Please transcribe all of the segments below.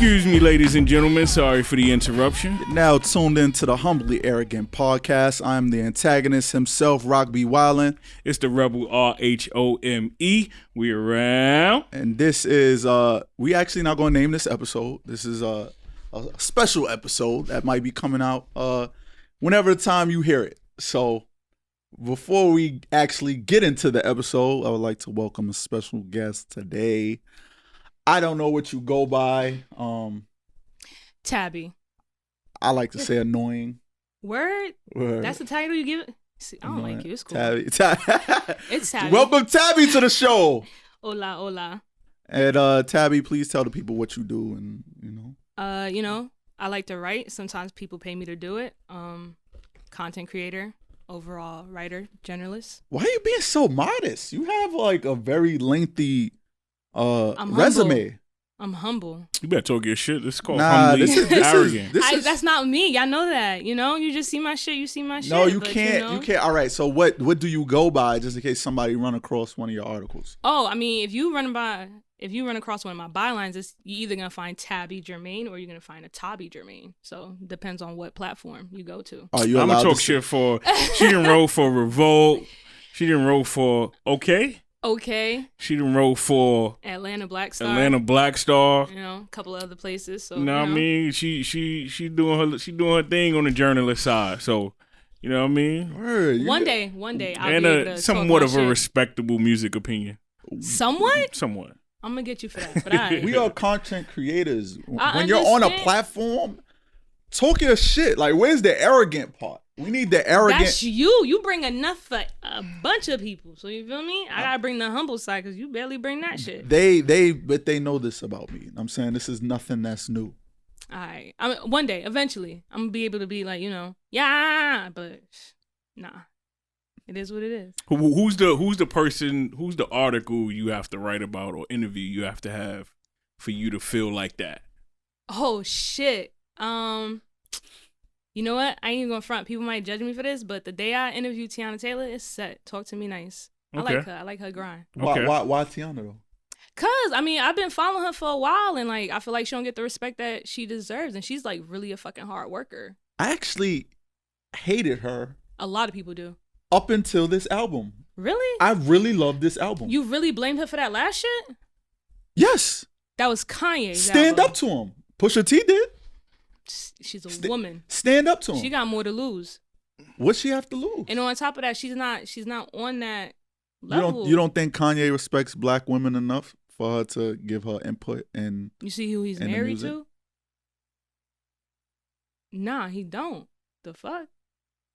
Excuse me, ladies and gentlemen. Sorry for the interruption. Now tuned into the Humbly Arrogant podcast. I'm the antagonist himself, Roc Wildin. It's the Rebel Rhome. We around. And this is, we actually not going to name this episode. This is a special episode that might be coming out whenever the time you hear it. So before we actually get into the episode, I would like to welcome a special guest today. I don't know what you go by. Tabie. I like to say annoying. Word? That's the title you give it? See, I don't Annoying. like you. It's cool. Tabie. It's Tabie. Welcome Tabie to the show. Hola, hola. And Tabie, please tell the people what you do and I like to write. Sometimes people pay me to do it. Content creator, overall writer, journalist. Why are you being so modest? You have like a very lengthy I'm resume. Humble. I'm humble. You better talk your shit. This is called Nah, humbly this is arrogant. That's not me. Y'all know that. You just see my shit. You see my shit. No, you but, can't. You can't. All right. So what do you go by, just in case somebody run across one of your articles? Oh, I mean, if you run across one of my bylines, you're either gonna find Tabie Germain or you're gonna find a Tabie Germain. So depends on what platform you go to. Are you I'm allowed gonna talk to shit for. She didn't roll for Revolt. She didn't roll for Okay. She didn't roll for Atlanta Black Star. A couple of other places. So I mean, she doing her thing on the journalist side. So you know what I mean. One day, I'll and be able to somewhat talk of my a shit. respectable music opinion. Somewhat. I'm gonna get you for that. But I We are content creators. I When you're on a understand. platform, talk your shit. Like, where's the arrogant part? We need the arrogant. That's you. You bring enough for a bunch of people. So you feel me? I gotta bring the humble side because you barely bring that shit. But they know this about me. I'm saying this is nothing that's new. All right. One day, eventually, I'm gonna be able to be like, yeah, but nah. It is what it is. Who's the person? Who's the article you have to write about or interview you have to have for you to feel like that? Oh shit. You know what? I ain't even gonna front. People might judge me for this, but the day I interviewed Tiana Taylor, it's set. Talk to me nice. Okay. I like her grind. Okay. Why Tiana though? Cause I've been following her for a while, and like I feel like she don't get the respect that she deserves, and she's like really a fucking hard worker. I actually hated her. A lot of people do. Up until this album. Really? I really love this album. You really blamed her for that last shit? Yes. That was Kanye's Stand album. up to him. Pusha T did. She's a woman. Stand up to him. She got more to lose. What she have to lose? And on top of that, she's not on that level. You don't think Kanye respects black women enough for her to give her input and You see who he's in the married music? to? Nah, he don't. The fuck?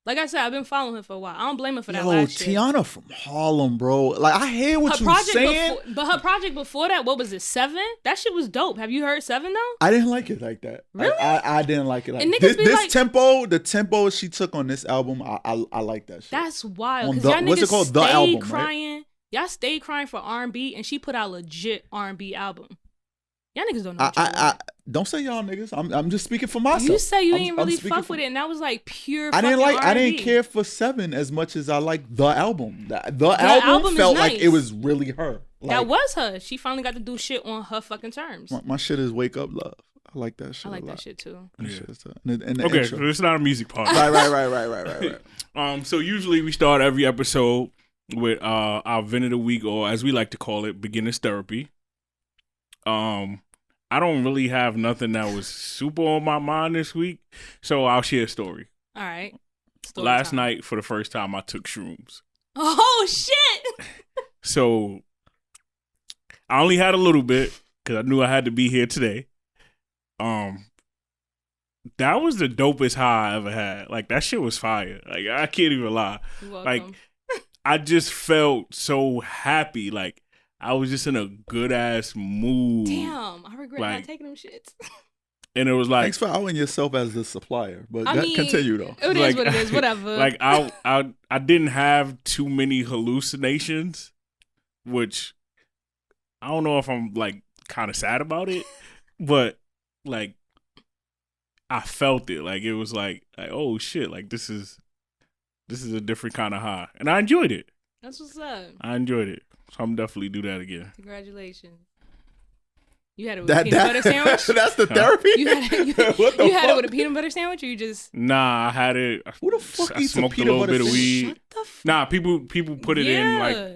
Like I said, I've been following her for a while. I don't blame her for that last shit. Tiana from Harlem, bro. Like, I hear what Her you're project saying. but her project before that, what was it, 7? That shit was dope. Have you heard 7 though? I didn't like it like that. Really? I didn't like it like And that. niggas be This like- tempo, the tempo she took on this album, I like that shit. That's wild. On Because y'all what's it niggas called? The stayed album, right? crying. Y'all stayed crying for R&B, and she put out legit R&B album. Y'all niggas don't know what you want. Don't say y'all niggas. I'm just speaking for myself. You say you I'm- ain't I'm really speaking fuck for- with it, and that was like pure. I didn't fucking I didn't R&B. care for 7 as much as I like the album. The album album is felt like nice. it was really her. That Like, was her. She finally got to do shit on her fucking terms. my shit is Wake Up Love. I like that shit. I like a that lot. shit too. That Yeah. shit is tough. And the Okay, intro. so it's not a music part. Right. So usually we start every episode with our vent of the week, or as we like to call it, beginner's therapy. I don't really have nothing that was super on my mind this week, so I'll share a story. All right. Story Last time. night, for the first time, I took shrooms. Oh shit! So I only had a little bit because I knew I had to be here today. That was the dopest high I ever had. Like, that shit was fire. Like, I can't even lie. You're Like, welcome. I just felt so happy. Like, I was just in a good ass mood. Damn, I regret like- not taking them shits. And it was like, Thanks for outing yourself as the supplier. But I mean, continue though. It is Like- what it is. Whatever. like I didn't have too many hallucinations, which I don't know if I'm like kind of sad about it, but like I felt it. Like, it was like oh shit, like this is a different kind of high, and I enjoyed it. That's what's up. I enjoyed it, so I'm definitely do that again. Congratulations. You had it with a peanut butter sandwich? That's the therapy? You had it with a peanut butter sandwich, or you just... Nah, I had it. Who the fuck I eats a smoked a peanut little butter bit of sandwich? weed. Shut the f- Nah, people put it in Yeah.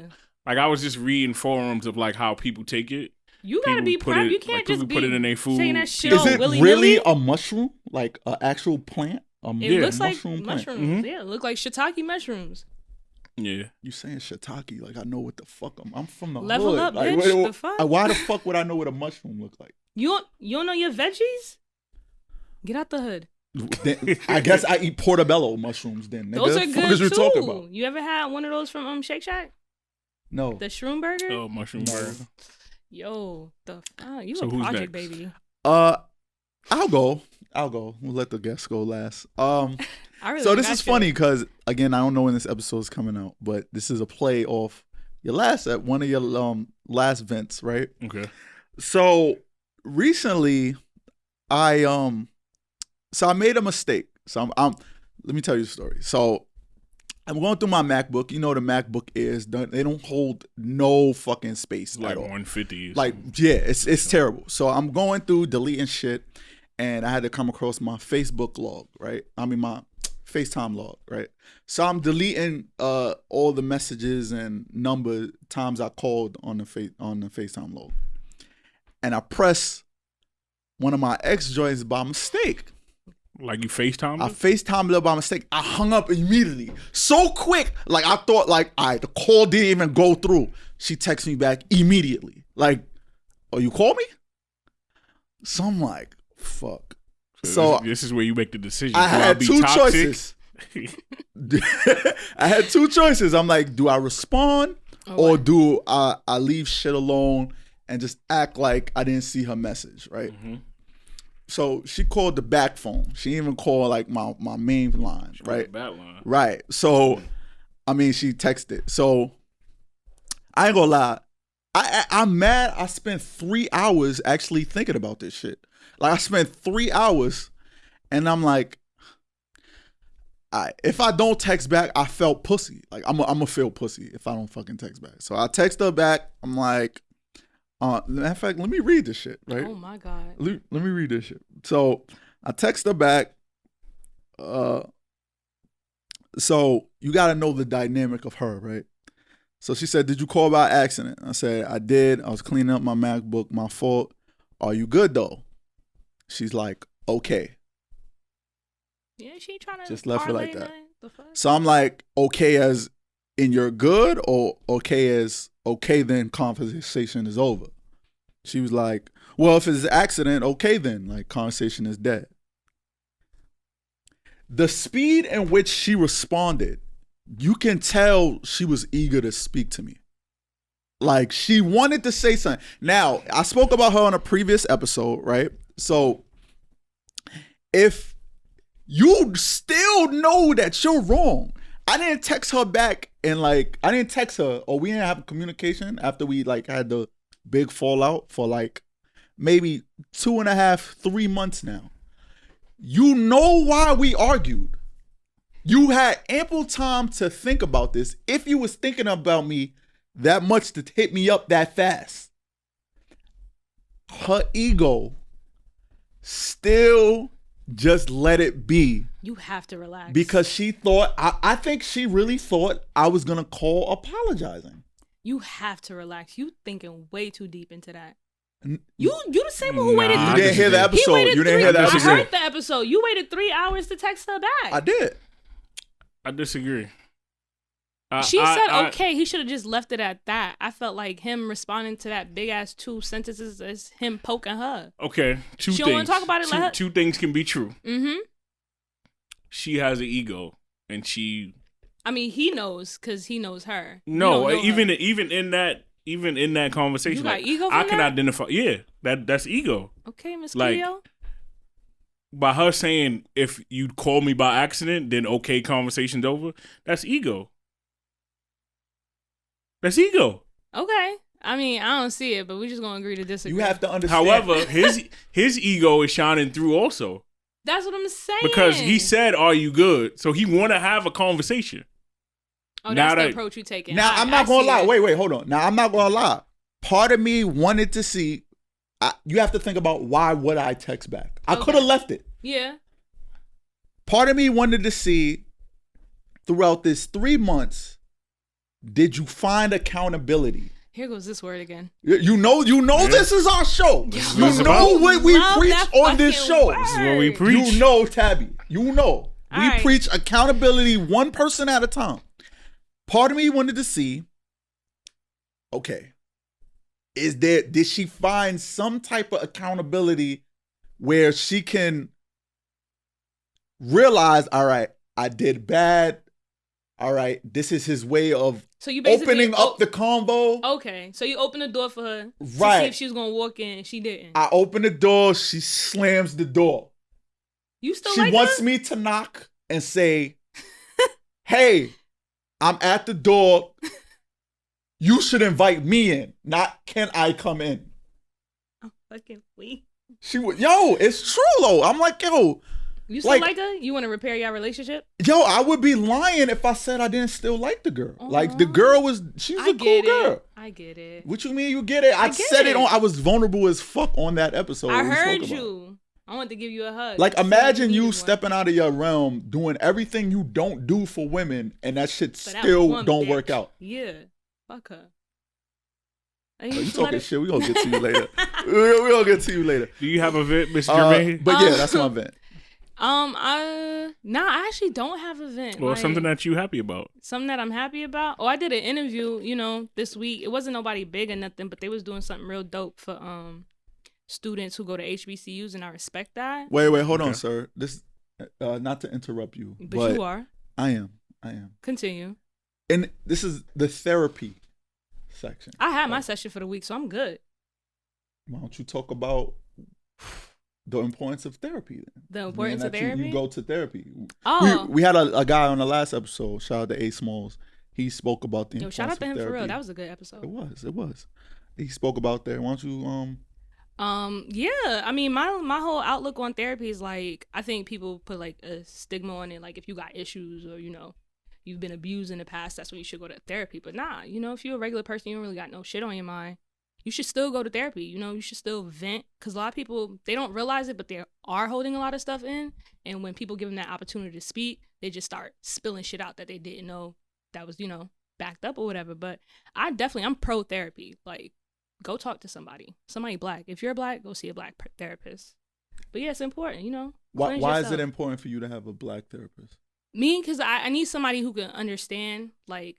like I was just reading forums of like how people take it. You gotta be People put proud. it- You can't like, just people be put it in their food. saying that shit Is on it willy-nilly. really a mushroom? Like an actual plant? It looks like mushroom plant. mushrooms. Yeah, it look like shiitake mushrooms. Yeah. You saying shiitake? Like I know what the fuck I'm from the Level hood. up, Like, bitch. The fuck? why the fuck would I know what a mushroom looks like? You don't know your veggies? Get out the hood. Then, I guess I eat portobello mushrooms then. Nigga. Those are the fuck good is you too. talking about? You ever had one of those from Shake Shack? No. The shroom burger? Oh, mushroom burger. Yo, you So a who's project next? baby. I'll go. We'll let the guests go last. I really So this got is you. funny because again, I don't know when this episode is coming out, but this is a play off one of your last vents, right? Okay. So recently, I made a mistake. So I'm let me tell you the story. So I'm going through my MacBook. You know what a MacBook is. They don't hold no fucking space It's like at all. 150. Like, yeah, it's terrible. So I'm going through deleting shit, and I had to come across my Facebook log, right? I mean my FaceTime log, right? So I'm deleting all the messages and number times I called on the FaceTime log, and I press one of my ex joints by mistake. Like you FaceTime? I FaceTimed her by mistake. I hung up immediately. So quick. Like I thought like, all right, the call didn't even go through. She texts me back immediately. Like, oh, you call me? So I'm like, fuck. So this is where you make the decision. I had be two toxic? choices. I had two choices. I'm like, do I respond or do I leave shit alone and just act like I didn't see her message, right? Mm-hmm. So she called the back phone. She didn't even call like my main line, right? That line. Right. So, I mean, she texted. So, I ain't gonna lie. I'm mad. I spent 3 hours actually thinking about this shit. Like, I spent 3 hours, and I'm like, if I don't text back, I felt pussy. Like, I'm gonna feel pussy if I don't fucking text back. So I text her back. I'm like, matter of fact, let me read this shit, right? Oh my God. Let me read this shit. So I text her back. So you got to know the dynamic of her, right? So she said, "Did you call by accident?" I said, "I did. I was cleaning up my MacBook. My fault. Are you good though?" She's like, "Okay." Yeah, she trying to Just left it like parlay that. The fuck? So I'm like, "Okay as in you're good, or okay as okay then conversation is over?" She was like, "Well, if it's an accident, okay then, like conversation is dead." The speed in which she responded, you can tell she was eager to speak to me. Like she wanted to say something. Now, I spoke about her on a previous episode, right? So if you still know that you're wrong, I didn't text her back and like, I didn't text her or we didn't have communication after we like had the big fallout for like maybe 2.5, 3 months now. You know why we argued. You had ample time to think about this if you was thinking about me that much to hit me up that fast. Her ego still just let it be. You have to relax. Because she thought, I think she really thought I was going to call apologizing. You have to relax. You thinking way too deep into that. You the same one who waited. You didn't hear the episode. You didn't hear the episode. I heard the episode. You waited 3 hours to text her back. I did. I disagree. She said, okay, he should have just left it at that. I felt like him responding to that big ass 2 sentences is him poking her. Okay, two She things. don't want to talk about it. Two things can be true. Mm-hmm. She has an ego, and she. I mean, he knows because he knows her. No, You don't know even in that conversation, You got like, ego from I can that? identify. Yeah, that's ego. Okay, Miss like, Cleo. By her saying, if you call me by accident, then okay, conversation's over. That's ego. That's ego. Okay. I mean, I don't see it, but we're just gonna agree to disagree. You have to understand. However, his ego is shining through also That's what I'm saying. because he said, "Are you good?" So he want to have a conversation. Oh, now that's the that- approach you taking. Now, I'm not going to lie. Wait, hold on. Now, I'm not going to lie. Part of me wanted to see, you have to think about why would I text back? I could have left it. Yeah. Part of me wanted to see throughout this 3 months, did you find accountability? Here goes this word again. You know this is our show. You know what we preach on this show. Word. This is what we preach. You know, Tabby. You know. We right. preach accountability one person at a time. Part of me wanted to see, okay, did she find some type of accountability where she can realize, all right, I did bad. All right, this is his way of opening up the convo. Okay, so you open the door for her to see if she was going to walk in, and she didn't. I open the door, she slams the door. You still she like wants her? Me to knock and say, hey, I'm at the door. You should invite me in, not can I come in. I'm fucking weak. It's true though. I'm like, yo. You still like her? You want to repair your relationship? Yo, I would be lying if I said I didn't still like the girl. Like the girl she's a cool girl. I get it. What you mean you get it? I said it on, I was vulnerable as fuck on that episode. I heard you. I want to give you a hug. Like imagine you stepping out of your realm, doing everything you don't do for women, and that shit still don't work out. Yeah. Fuck her. You talking shit. We gonna get to you later. we gonna get to you later. Do you have a vent, Mr. Germain? But yeah, that's my vent. I actually don't have a vent. Well, something that you happy about. Something that I'm happy about. Oh, I did an interview, this week. It wasn't nobody big or nothing, but they was doing something real dope for students who go to HBCUs, and I respect that. Wait, hold on, sir. This not to interrupt you, but you are. I am. Continue. And this is the therapy section. I had my session for the week, so I'm good. Why don't you talk about the importance of therapy then? The importance of therapy? You go to therapy. Oh. We had a guy on the last episode, shout out to A Smalls. He spoke about the importance of therapy. Shout out to him for real. That was a good episode. It was. He spoke about that. Why don't you yeah, I mean, my whole outlook on therapy is like, I think people put like a stigma on it, like if you got issues or you've been abused in the past, that's when you should go to therapy. But nah, if you're a regular person, you don't really got no shit on your mind, you should still go to therapy. You should still vent, because a lot of people, they don't realize it, but they are holding a lot of stuff in, and when people give them that opportunity to speak, they just start spilling shit out that they didn't know that was backed up or whatever. But I'm pro therapy. Like, go talk to somebody black. If you're black, go see a black therapist. But yeah, it's important, Why is it important for you to have a black therapist? Me, because I need somebody who can understand, like,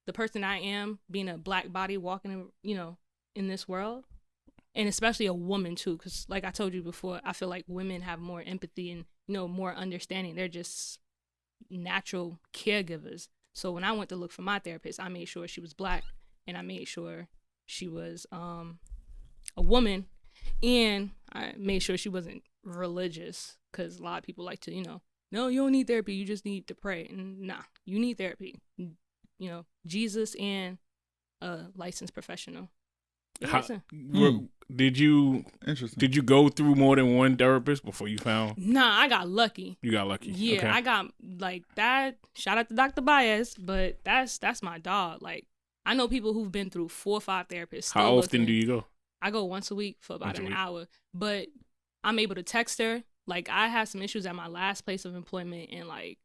the person I am, being a black body walking, in this world. And especially a woman, too, because like I told you before, I feel like women have more empathy and, more understanding. They're just natural caregivers. So when I went to look for my therapist, I made sure she was black, and I made sure she was a woman, and I made sure she wasn't religious, because a lot of people like to, no, you don't need therapy, you just need to pray. And nah, you need therapy. Jesus and a licensed professional. Did you go through more than one therapist before you found? Nah, I got lucky. You got lucky. Yeah, okay. I got like that. Shout out to Dr. Baez, but that's my dog. Like, I know people who've been through 4 or 5 therapists. How often do you go? I go once a week for about an hour, but I'm able to text her. Like, I had some issues at my last place of employment, and like,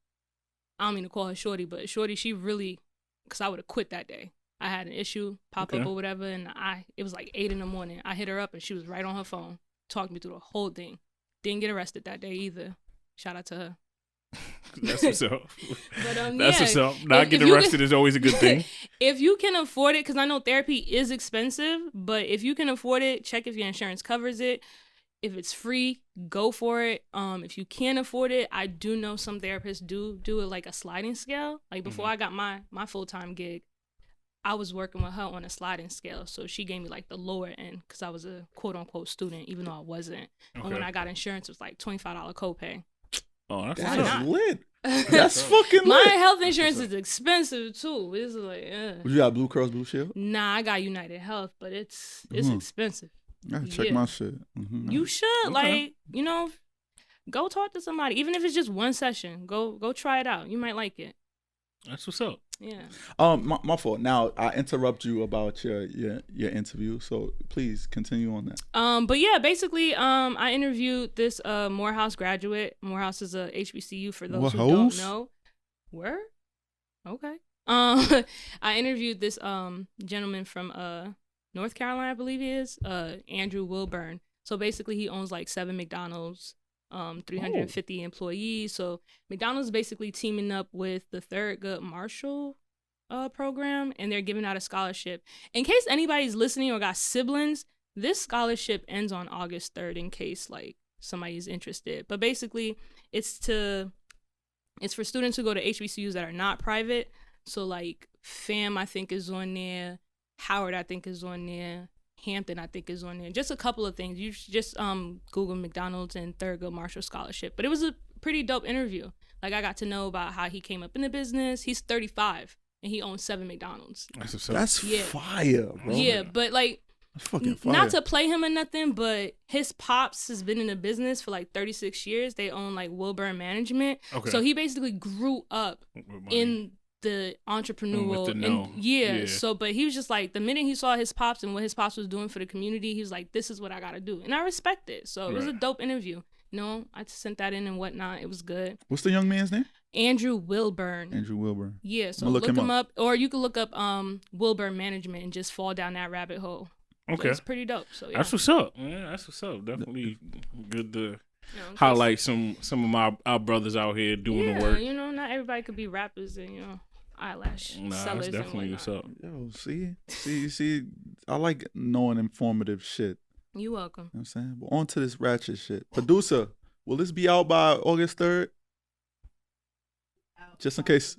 I don't mean to call her Shorty, but Shorty, she really, because I would have quit that day. I had an issue pop up or whatever, and it was like 8 a.m. I hit her up, and she was right on her phone, talking me through the whole thing. Didn't get arrested that day either. Shout out to her. That's what's up. But, that's what's up. Not getting arrested is always a good thing. If you can afford it, because I know therapy is expensive, but if you can afford it, check if your insurance covers it. If it's free, go for it. If you can't afford it, I do know some therapists do it like a sliding scale. Like, before I got my full-time gig, I was working with her on a sliding scale. So she gave me like the lower end, because I was a quote-unquote student, even though I wasn't. Okay. And when I got insurance, it was like $25 copay. Oh, that's lit. That's fucking lit. My health insurance is expensive too. It's like, You got Blue Cross Blue Shield? Nah, I got United Health, but it's expensive. I check my shit. You should, like, go talk to somebody, even if it's just one session. Go try it out. You might like it. That's what's up. Yeah. My fault. Now I interrupt you about your interview, so please continue on that. But yeah, basically, I interviewed this Morehouse graduate. Morehouse is a HBCU for those who don't know. Where? Okay. I interviewed this gentleman from North Carolina, I believe he is, Andrew Wilburn. So basically, he owns like 7 McDonald's, 350 employees. So McDonald's is basically teaming up with the Thurgood Marshall program, and they're giving out a scholarship. In case anybody's listening or got siblings, this scholarship ends on August 3rd in case like somebody's interested. But basically, it's for students who go to HBCUs that are not private. So like FAM, I think, is on there. Howard, I think, is on there. Hampton, I think, is on there. Just a couple of things. You should just Google McDonald's and Thurgood Marshall scholarship. But it was a pretty dope interview. Like, I got to know about how he came up in the business. He's 35 and he owns 7 McDonald's. That's fire, bro. Yeah, but like, that's fucking fire. Not to play him or nothing, but his pops has been in the business for like 36 years. They own like Wilburn Management. Okay. So he basically grew up in the entrepreneurial so but he was just like, the minute he saw his pops and what his pops was doing for the community, he was like, this is what I gotta do, and I respect it. So it was a dope interview. I sent that in and whatnot. It was good. What's the young man's name? Andrew Wilburn. Yeah, so look him up, or you can look up Wilburn Management and just fall down that rabbit hole. Okay, it's pretty dope. So yeah, that's what's up. Yeah, that's what's up. Definitely good to highlight some of our brothers out here doing the work. Not everybody could be rappers and eyelash sellers. That's definitely what's up. Yo, see, I like knowing informative shit. You welcome. You know what I'm saying? But on to this ratchet shit. Producer, will this be out by August 3rd? Just in case.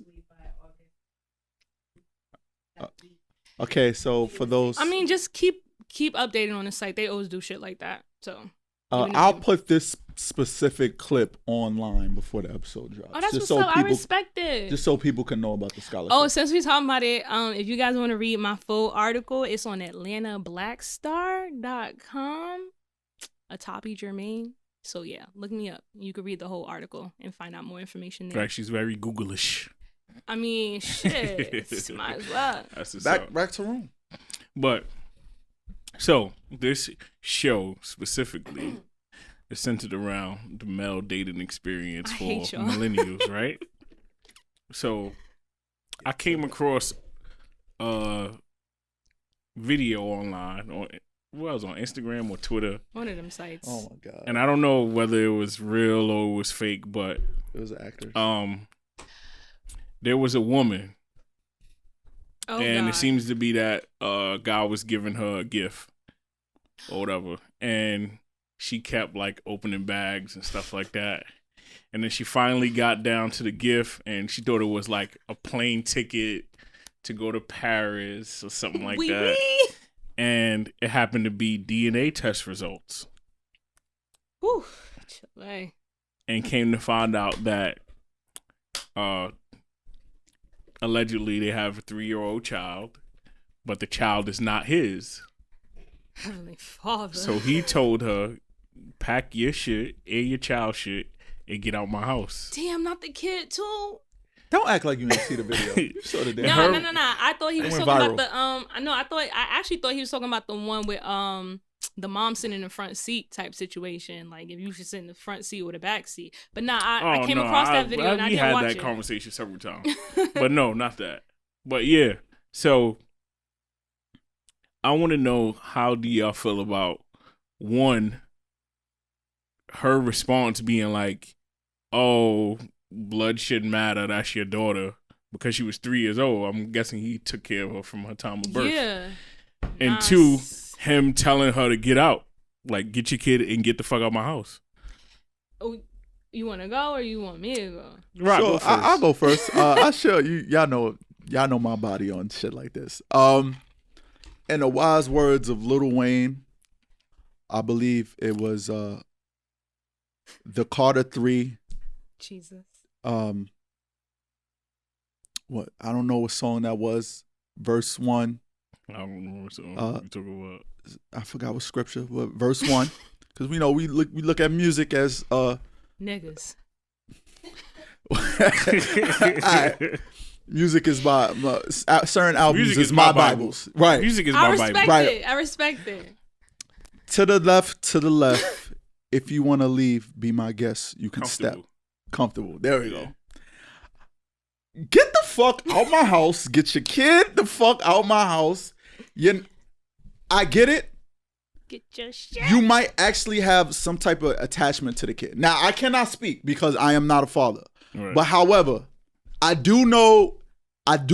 Okay, so for those, I mean, just keep updating on the site. They always do shit like that. So I'll put this specific clip online before the episode drops. Oh, that's what's up. I respect it. Just so people can know about the scholarship. Oh, since we're talking about it, if you guys want to read my full article, it's on AtlantaBlackStar.com. Tabie Germain. So yeah, look me up. You could read the whole article and find out more information there. Right, she's very Google-ish. I mean, shit. Might as well. Back to room. But so this show specifically is centered around the male dating experience for millennials, right? So I came across a video online on Instagram or Twitter. One of them sites. Oh my god. And I don't know whether it was real or it was fake, but it was an actor. There was a woman. Oh, and God. It seems to be that guy was giving her a gift or whatever. And she kept like opening bags and stuff like that. And then she finally got down to the gift and she thought it was like a plane ticket to go to Paris or something like that. And it happened to be DNA test results. Whew. Chile. And came to find out that allegedly they have a 3-year-old child, but the child is not his. Heavenly Father. So he told her, pack your shit and your child shit and get out my house. Damn, not the kid too. Don't act like you didn't see the video. You saw the damn. No. I thought he was talking about the I actually thought he was talking about the one with the mom sitting in the front seat type situation. Like if you should sit in the front seat or the back seat. But I came across that video and I didn't watch it. We had that conversation several times. But no, not that. But yeah. So I want to know, how do y'all feel about one, her response being like, oh, blood shouldn't matter, that's your daughter, because she was 3 years old. I'm guessing he took care of her from her time of birth. Yeah. And two, him telling her to get out. Like, get your kid and get the fuck out of my house. Oh, you want to go or you want me to go? Right, sure, I'll go first. I'll show you. Y'all know my body on shit like this. In the wise words of Lil Wayne, I believe it was the Carter 3. Jesus. What? I don't know what song that was. Verse 1. I don't know what song you talking about. I forgot what scripture, but verse 1. Because we look at music as niggas. All right. Music is certain albums Music is my Bibles. Right. Music is I my respect Bible. Right. it. I respect it. To the left. If you want to leave, be my guest. You can step. Comfortable. There we go. Get the fuck out my house. Get your kid the fuck out my house. I get it. Get your shit. You might actually have some type of attachment to the kid. Now, I cannot speak because I am not a father. Right. But however, I do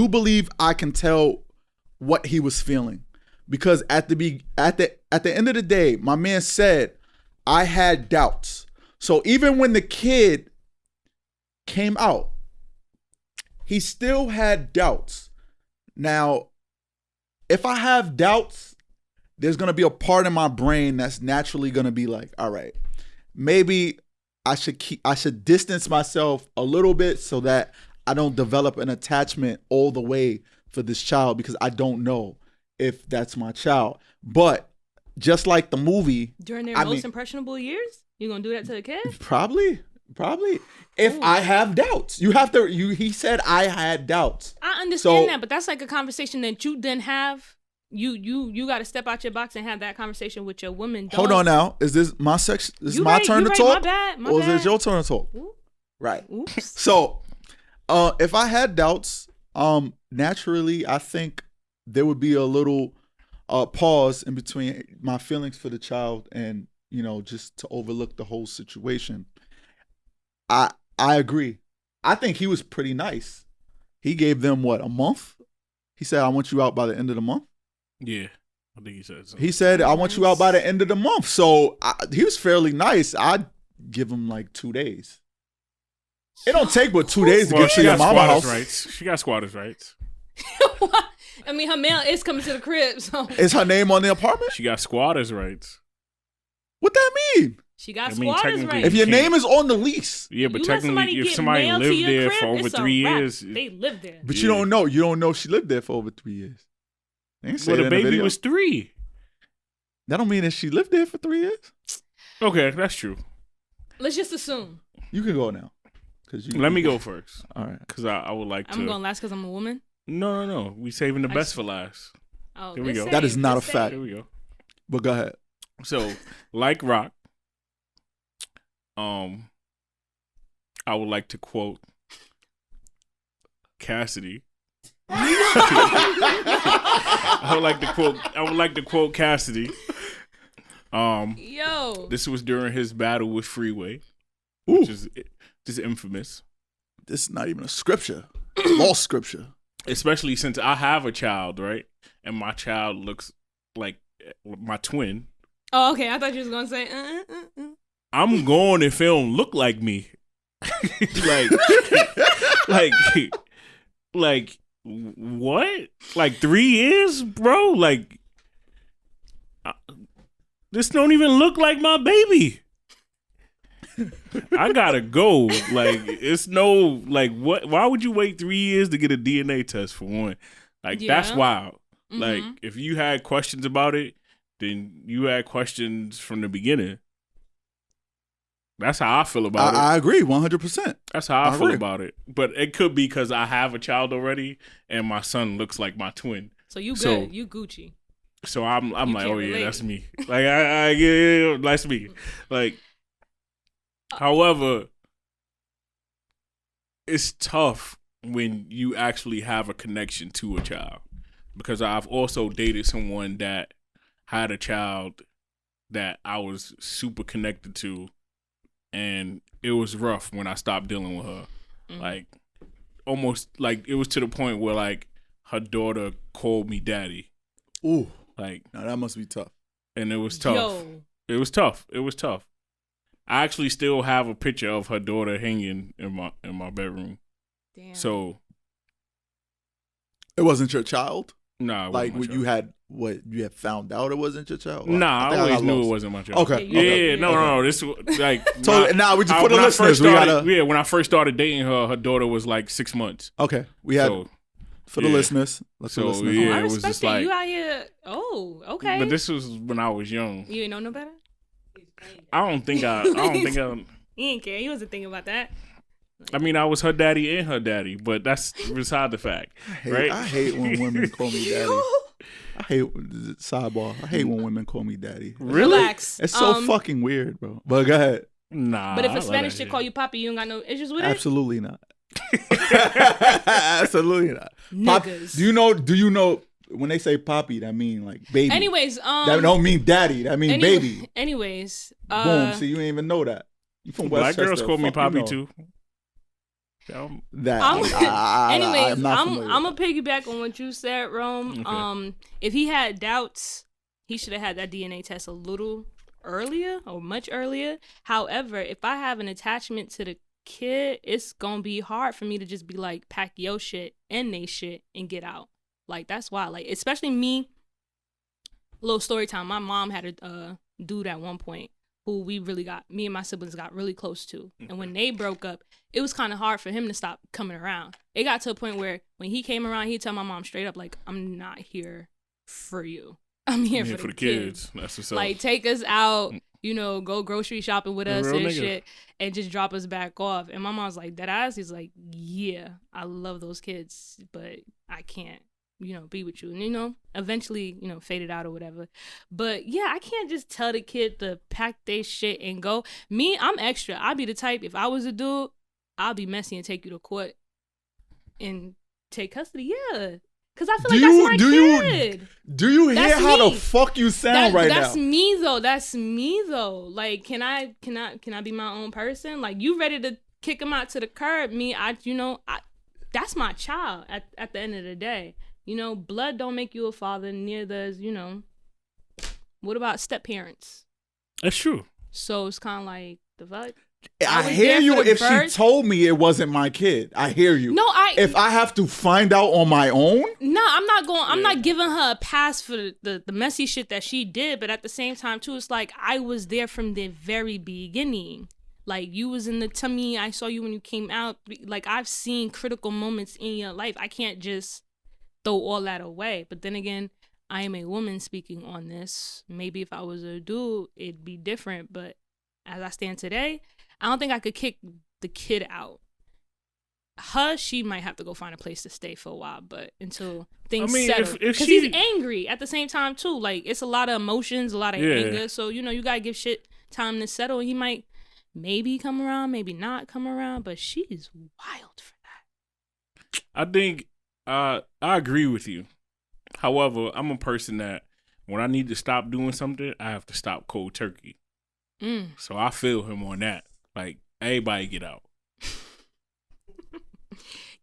believe I can tell what he was feeling. Because at the end of the day, my man said, I had doubts. So even when the kid came out, he still had doubts. Now, if I have doubts, there's going to be a part of my brain that's naturally going to be like, all right, maybe I should distance myself a little bit so that I don't develop an attachment all the way for this child because I don't know if that's my child. But just like the movie, During their most impressionable years, you gonna do that to the kid? Probably. If I have doubts, you have to. He said I had doubts. I understand that, but that's like a conversation that you didn't have. You got to step out your box and have that conversation with your woman. Hold on now. Is this my section? Is this my turn to talk? My bad. Or is it your turn to talk? Ooh. Right. Oops. So, if I had doubts, naturally, I think there would be a little pause in between my feelings for the child and, just to overlook the whole situation. I agree. I think he was pretty nice. He gave them a month? He said, I want you out by the end of the month. Yeah, I think he said so. He said, I want you out by the end of the month. So he was fairly nice. I'd give him 2 days. It don't take but 2 days to get to your mama house. Rights. She got squatters' rights. I mean, her mail is coming to the crib, so. Is her name on the apartment? She got squatters' rights. What that mean? She got squatters' rights. If your name is on the lease. Yeah, but technically, if somebody lived there for over 3 years. They lived there. But you don't know. You don't know she lived there for over 3 years. Well, the baby was 3. That don't mean that she lived there for 3 years. Okay, that's true. Let's just assume. You can go now. Let me go first. All right. Because I would like to. I'm going last because I'm a woman? No. We saving the best for last. Oh, here we go. That is not a fact. Here we go. But go ahead. So, like Roc, I would like to quote Cassidy. I would like to quote Cassidy. Yo. This was during his battle with Freeway, which is just infamous. This is not even a scripture. Lost scripture. Especially since I have a child, right? And my child looks like my twin. Oh, okay. I thought you was gonna say. I'm going if it don't look like me. like what? 3 years, bro? This don't even look like my baby. I gotta go. It's no what? Why would you wait 3 years to get a DNA test for one? That's wild. Mm-hmm. If you had questions about it, then you had questions from the beginning. That's how I feel about it. I agree 100%. That's how I feel about it. But it could be because I have a child already and my son looks like my twin. So you good. You Gucci. So I'm like, oh yeah, relate. that's me. Yeah, that's me. However, it's tough when you actually have a connection to a child. Because I've also dated someone that had a child that I was super connected to. And it was rough when I stopped dealing with her. Mm-hmm. Almost it was to the point where her daughter called me daddy. Ooh. Now that must be tough. And it was tough. Yo. It was tough. I actually still have a picture of her daughter hanging in my bedroom. Damn. So it wasn't your child? Nah. You had found out it wasn't your child? Nah, I always knew it wasn't my child. Okay. Yeah, no. This was so now we just for the listeners. When I first started dating her daughter was 6 months. Okay. We had for the listeners. Yeah, it was just you out here. Oh, okay. But this was when I was young. You ain't know no better? I don't think I. He didn't care. He wasn't thinking about that. I mean, I was her daddy and her daddy, but that's beside the fact, right? I hate when women call me daddy. I hate when women call me daddy. Really? Relax. It's so fucking weird, bro. But go ahead. Nah. But if I a love Spanish that chick shit. call you papi, you don't got no issues with Absolutely not. Absolutely not. Niggas. Do you know when they say papi, that mean like baby? Anyways, that don't mean daddy. That mean baby. Anyways, Boom. See, you didn't even know that. You from Black Westchester. girls call me Fuck you papi know. too. Yeah, That. anyways, I'm not I'm familiar gonna with that. piggyback on what you said, Rome. Okay. If he had doubts, he should have had that DNA test a little earlier or much earlier. However, if I have an attachment to the kid, it's gonna be hard for me to just be like, pack your shit and they shit and get out. Like, that's why, like, especially me. A little story time. My mom had a dude at one point who me and my siblings got really close to. And when they broke up, it was kind of hard for him to stop coming around. It got to a point where when he came around, he'd tell my mom straight up, like, I'm not here for you. I'm here for the kids. That's what's up. Like, take us out, go grocery shopping with us Real and nigga. shit, and just drop us back off. And my mom's like, that ass. He's like, yeah, I love those kids, but I can't, be with you. And, eventually, faded out or whatever. But yeah, I can't just tell the kid to pack their shit and go. Me, I'm extra. I'd be the type, if I was a dude, I'll be messy and take you to court and take custody. Yeah. Because I feel like that's my kid. Do you hear That's how me. the fuck you sound right now? That's me though. That's me though. Like, can I be my own person? Like, you ready to kick him out to the curb? Me, that's my child at the end of the day. Blood don't make you a father, neither does, what about step parents? That's true. So it's kind of like, the fuck? I was hear there you for the if birth. she told me it wasn't my kid. I hear you. No, if I have to find out on my own. No, I'm not giving her a pass for the messy shit that she did, but at the same time too, it's like I was there from the very beginning. Like, you was in the tummy, I saw you when you came out. Like, I've seen critical moments in your life. I can't just throw all that away. But then again, I am a woman speaking on this. Maybe if I was a dude, it'd be different. But as I stand today, I don't think I could kick the kid out. She might have to go find a place to stay for a while, but until things settle. Because he's angry at the same time too. Like, it's a lot of emotions, a lot of anger. So, you gotta give shit time to settle. He might maybe come around, maybe not come around, but she is wild for that. I think I agree with you. However, I'm a person that when I need to stop doing something, I have to stop cold turkey. So I feel him on that. Like, everybody get out.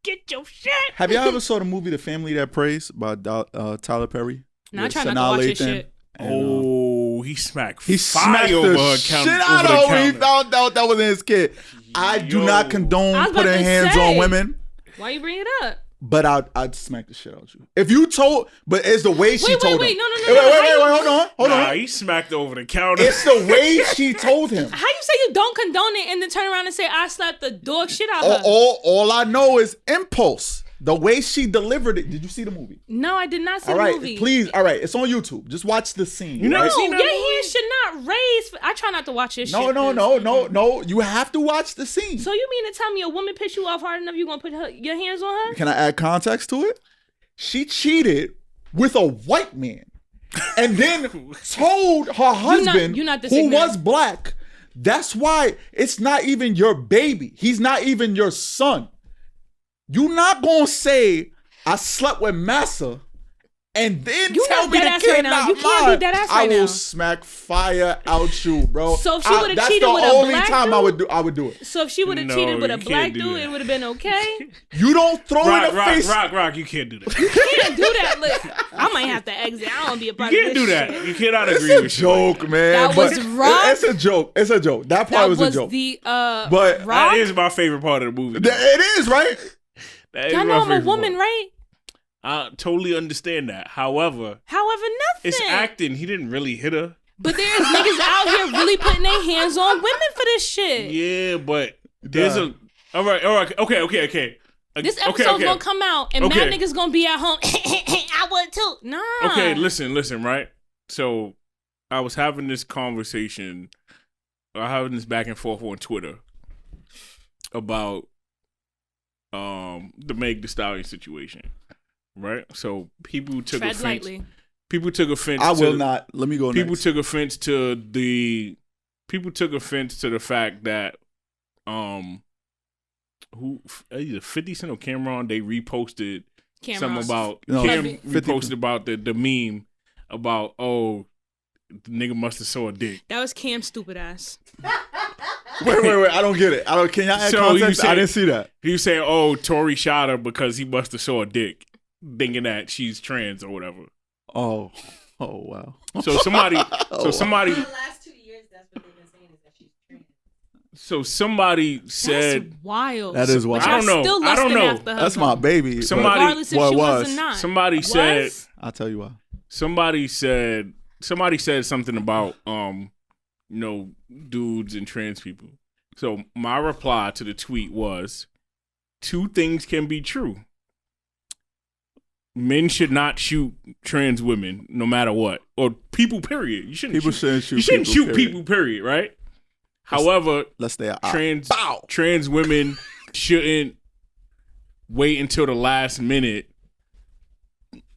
Get your shit. Have y'all ever saw the movie The Family That Prays by Tyler Perry? No, I try not to watch this shit. He smacked He smacked over the her shit out of him. He found out that wasn't his kid. I do not condone putting hands on women. Why you bring it up? But I'd smack the shit out of you. If you told, but it's the way she told him. Wait, no. Wait, hold on. He smacked over the counter. It's the way she told him. How you say you don't condone it and then turn around and say I slapped the dog shit out of her? All I know is impulse. The way she delivered it. Did you see the movie? No, I did not see all the right, movie. Please, all right, it's on YouTube. Just watch the scene. You never seen that your movie? hands should not raise. I try not to watch this shit. No. You have to watch the scene. So you mean to tell me a woman pissed you off hard enough you gonna put your hands on her? Can I add context to it? She cheated with a white man and then told her husband, who was black, that's why it's not even your baby. He's not even your son. You're not gonna say, I slept with Massa and then tell me the kid not mine. You can't be dead ass right now. I will smack fire out you, bro. So if she would have cheated with a black dude? That's the only time I would do it. So if she would have cheated with a black dude, it would have been okay? You don't throw in the face. Rock, you can't do that. You can't do that. Look, I might have to exit. I don't want to be a part of this. You can't do that. Shit. You cannot agree with It's a joke, man. That was Roc. It's a joke. It's a joke. That part was a joke. But Roc? Roc? That is my favorite part of the movie. It is, right? Y'all know I'm a woman, right? I totally understand that. However, nothing. It's acting. He didn't really hit her. But there's niggas out here really putting their hands on women for this shit. Yeah, but there's all right, okay. This episode's gonna come out and mad niggas gonna be at home. I would too. Nah. Okay, listen, right? So I was having this conversation, having this back and forth on Twitter about the Meg Thee Stallion situation, right? So people took Tread offense. lightly. People took offense. I will not. Let me go people next. took offense to the. People took offense to the fact that, who either 50 Cent or Cameron, they reposted something about Cam 50. reposted about the meme about the nigga must have saw a dick. That was Cam's stupid ass. Wait. I don't get it. Can y'all add context? I didn't see that. He was saying, Tory shot her because he must have saw a dick, thinking that she's trans or whatever. Oh wow. So somebody, For the last 2 years, that's what they've been saying is that she's trans. so somebody said, That's wild. That is wild. But I don't know. Still I don't lusting know. after her, That's though. my baby. Somebody- Regardless if Well, she it was was. or not. somebody said, Was? I'll tell you why. somebody said something about dudes and trans people. So my reply to the tweet was, two things can be true. Men should not shoot trans women no matter what, or people. Period. You shouldn't. People shoot, shouldn't shoot. You shouldn't shoot period. people. Period. Right. However, Let's stay out. trans women shouldn't wait until the last minute,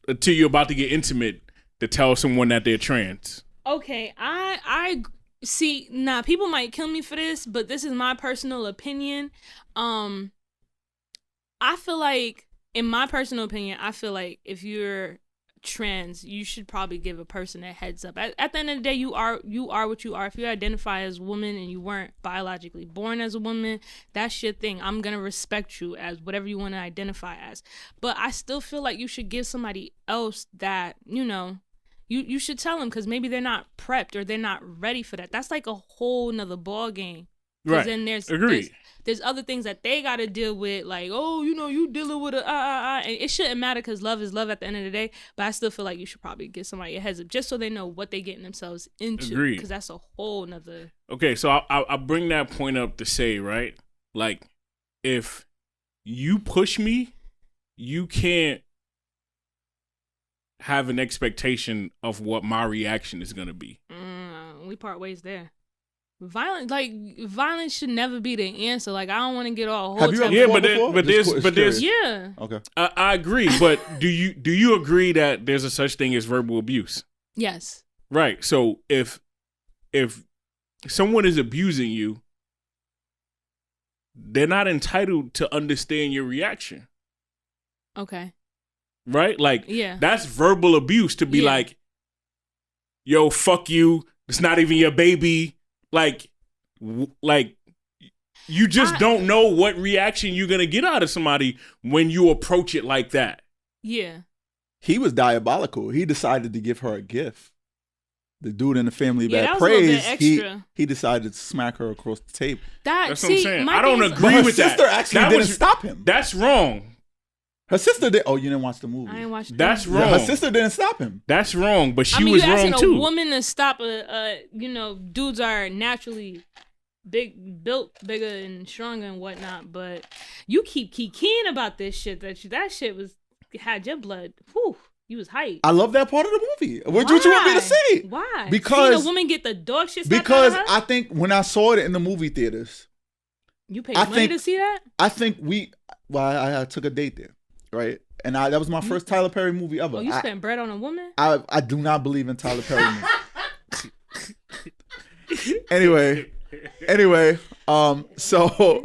until you're about to get intimate, to tell someone that they're trans. Okay, I see. Nah, people might kill me for this, but this is my personal opinion. I feel like, in my personal opinion, I feel like if you're trans, you should probably give a person a heads up. At the end of the day, you are what you are. If you identify as a woman and you weren't biologically born as a woman, that's your thing. I'm gonna respect you as whatever you want to identify as. But I still feel like you should give somebody else that, you should tell them, because maybe they're not prepped or they're not ready for that. That's like a whole nother ball game. Right. Then Agreed. there's other things that they got to deal with, like, you dealing with and it shouldn't matter, because love is love at the end of the day. But I still feel like you should probably give somebody a heads up, just so they know what they getting themselves into. Agreed. Because that's a whole nother. Okay, so I bring that point up to say, right, like, if you push me, you can't have an expectation of what my reaction is gonna be. We part ways there. Violence should never be the answer. Like, I don't want to get all Have you ever Yeah, fought but before? there's yeah. Okay. I agree, but do you agree that there's a such thing as verbal abuse? Yes. Right. So if someone is abusing you, they're not entitled to understand your reaction. Okay. Right? Like, Yeah. that's verbal abuse, to be Yeah. like, yo, fuck you. It's not even your baby. Like you just don't know what reaction you're going to get out of somebody when you approach it like that. Yeah. He was diabolical. He decided to give her a gift. The dude in the family Yeah, that that was a little bit praised, extra. he decided to smack her across the table. That's what I'm saying. my I don't thing is- agree But her with sister that. actually That didn't was- stop him. That's wrong. Her sister did. Oh, you didn't watch the movie. I didn't watch. That's the- wrong. Yeah, her sister didn't stop him. That's wrong, but she I mean, was you asking wrong too. a woman to stop dudes are naturally built bigger and stronger and whatnot, but you keep keying about this shit. That shit had your blood. Whew, you was hyped. I love that part of the movie. What you want me to say? Why? Because seeing a woman get the dog shit slapped because out of her? I think when I saw it in the movie theaters, You paid I money think- to see that? I think I took a date there, right? And that was my first Tyler Perry movie ever. Oh, you spent bread on a woman? I do not believe in Tyler Perry movies. Anyway, so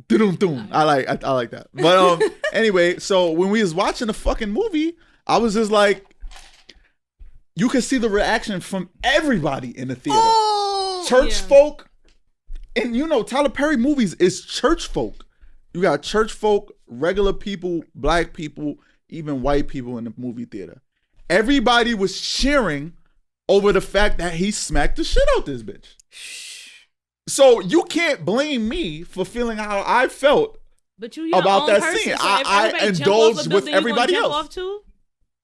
dum. I like that. But anyway, so when we was watching the fucking movie, I was just like, you could see the reaction from everybody in the theater. Church Yeah. folk, and Tyler Perry movies is church folk. You got church folk, regular people, black people, even white people in the movie theater. Everybody was cheering over the fact that he smacked the shit out this bitch. So you can't blame me for feeling how I felt. But you're your about own that person, scene. so I if everybody jump indulged off a with building, you gonna everybody jump else. off too?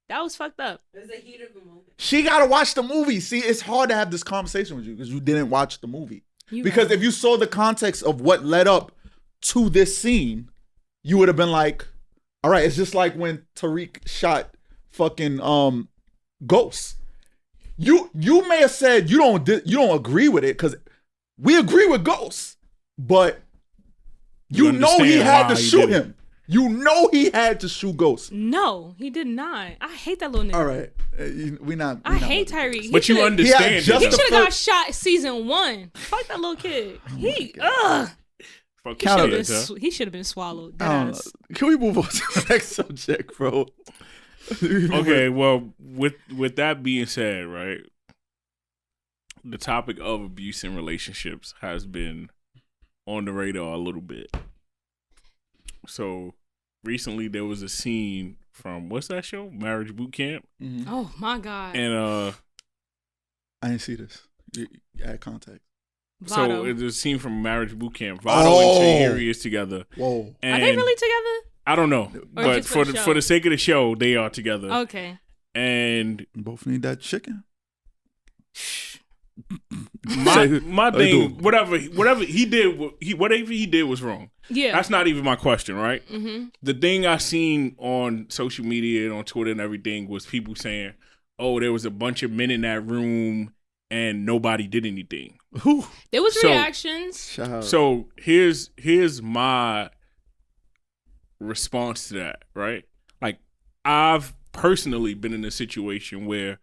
That was fucked up. It was a heat of the moment. She gotta watch the movie. See, it's hard to have this conversation with you because you didn't watch the movie. Because if you saw the context of what led up to this scene, you would have been like, all right, it's just like when Tariq shot fucking Ghost. You may have said you don't agree with it because we agree with Ghost, but You know he understand had why to he shoot did it. him. You know he had to shoot Ghost. No, he did not. I hate that little nigga. All right, I hate Tyreek. But you understand He it, had He just though. should have got shot season 1. Fuck that little kid. Fuck Count your it. kids, huh? He should have been swallowed. I don't know. Can we move on to the next subject, bro? Okay, well, with that being said, right, the topic of abuse in relationships has been on the radar a little bit. So recently there was a scene from what's that show? Marriage Boot Camp. Mm-hmm. Oh my god. I And didn't see this. You add context. so it's a scene from Marriage Boot Camp. Votto Oh. and Tahiri is together. Whoa. And Are they really together? I don't know, Or but just for the show? for the sake of the show, they are together. Okay. And Both need that chicken. my They thing, do. whatever he did was wrong. Yeah. That's not even my question, right? Mm-hmm. The thing I seen on social media and on Twitter and everything was people saying, "Oh, there was a bunch of men in that room and nobody did anything." Who? There was So- reactions. Child. So here's my response to that, right? Like, I've personally been in a situation where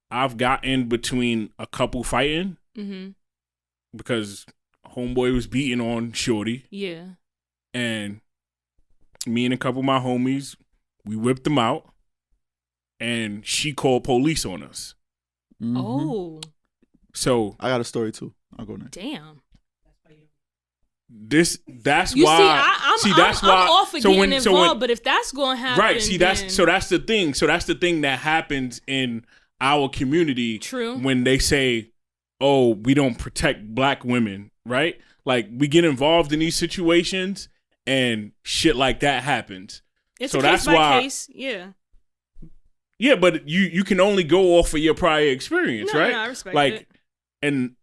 I've gotten between a couple fighting Mm-hmm. because homeboy was beating on shorty, Yeah. and me and a couple of my homies, we whipped them out, and she called police on us. Mhm. Oh, So I got a story too. I'll go next. damn. that's You why. see, I'm all for so getting when- involved, so when- but if that's going to happen, right, see, then that's the thing. So that's the thing that happens in our community. True. When they say, "Oh, we don't protect black women," right? Like, we get involved in these situations and shit like that happens. It's so a case that's by why- case. Yeah. Yeah, but you can only go off of your prior experience, No, right? no, I respect like, it. and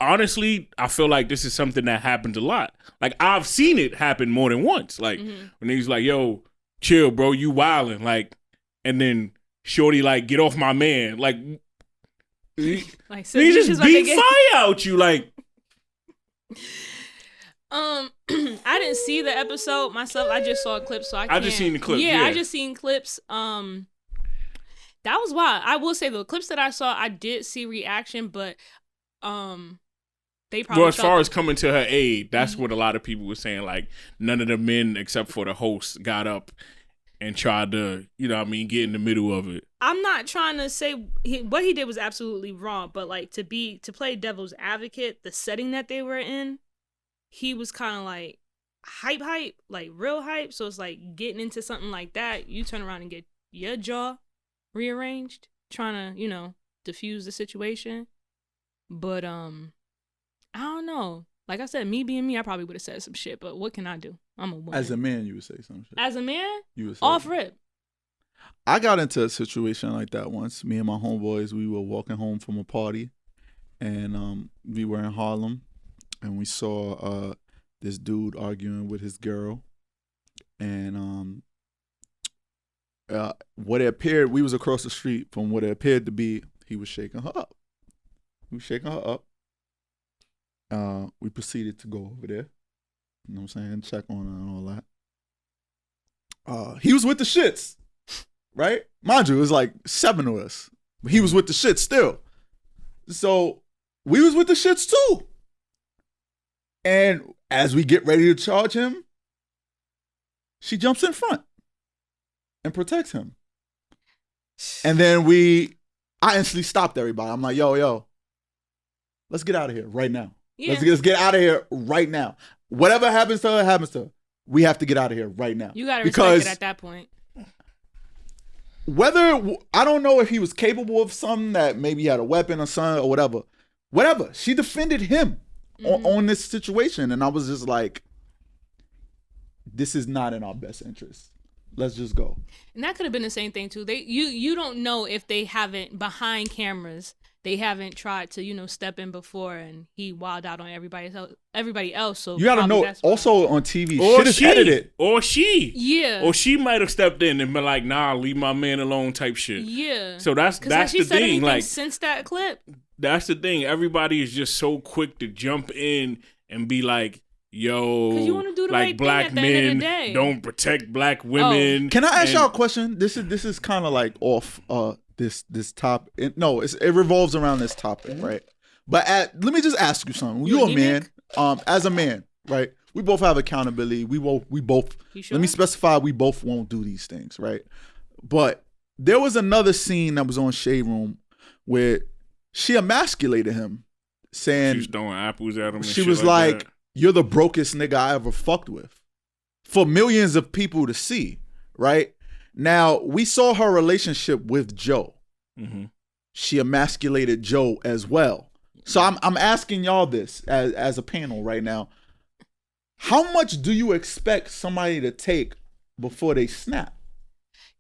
honestly, I feel like this is something that happens a lot. Like, I've seen it happen more than once. Like, Mhm. when he's like, "Yo, chill, bro, you wildin'," like, and then shorty like, "Get off my man," like, he Like, so just is what they beat get. fire out you, like. I didn't see the episode myself. I just saw clips, so I can't. just seen the clips, Yeah, yeah. I just seen clips. That was wild. I will say the clips that I saw, I did see reaction, but they probably. Well, as felt far the- as coming to her aid, that's Mm-hmm. what a lot of people were saying. Like, none of the men except for the host got up and tried to, get in the middle of it. I'm not trying to say what he did was absolutely wrong, but like to play devil's advocate, the setting that they were in, he was kind of like hype, like real hype. So it's like getting into something like that, you turn around and get your jaw rearranged, trying to, diffuse the situation. But I don't know. Like I said, me being me, I probably would have said some shit. But what can I do? I'm a woman. As a man, you would say some shit. As a man, You would say off rip. I got into a situation like that once. Me and my homeboys, we were walking home from a party, and we were in Harlem, and we saw this dude arguing with his girl, and what it appeared, we was across the street from what it appeared to be, he was shaking her up. He was shaking her up. We proceeded to go over there. You know what I'm saying? Check on her and all that. He was with the shits. Right? Mind you, it was like 7 of us. But he was with the shits still. So we was with the shits too. And as we get ready to charge him, she jumps in front and protects him. And then I instantly stopped everybody. I'm like, yo, let's get out of here right now. Yeah. Let's get out of here right now. Whatever happens to her, happens to her. We have to get out of here right now. You gotta respect it at that point. Whether, I don't know if he was capable of something, that maybe he had a weapon or something or whatever. She defended him on this situation. And I was just like, this is not in our best interest. Let's just go. And that could have been the same thing too. You don't know if they haven't, behind cameras, they haven't tried to, step in before and he wild out on everybody else. So You got to probably know, that's why. also on TV, Or shit is she. edited. Or she. Yeah. Or she might have stepped in and been like, "Nah, leave my man alone," type shit. Yeah. So that's Has she the said thing. anything Like, since that clip? that's the thing. Everybody is just so quick to jump in and be like, yo, 'Cause you wanna do the like right thing black at the end of men the day. don't protect black women. Can I ask and- y'all a question? This is kind of like off this topic. No, it revolves around this topic, right? But let me just ask you something. You a man, as a man, right? We both have accountability. We both. You sure? Let me specify. We both won't do these things, right? But there was another scene that was on Shade Room where she emasculated him, saying She was throwing apples at him. And she shit was like, like, "You're the brokest nigga I ever fucked with," for millions of people to see, right? Now, we saw her relationship with Joe. Mhm. She emasculated Joe as well. So I'm asking y'all this as a panel right now. How much do you expect somebody to take before they snap?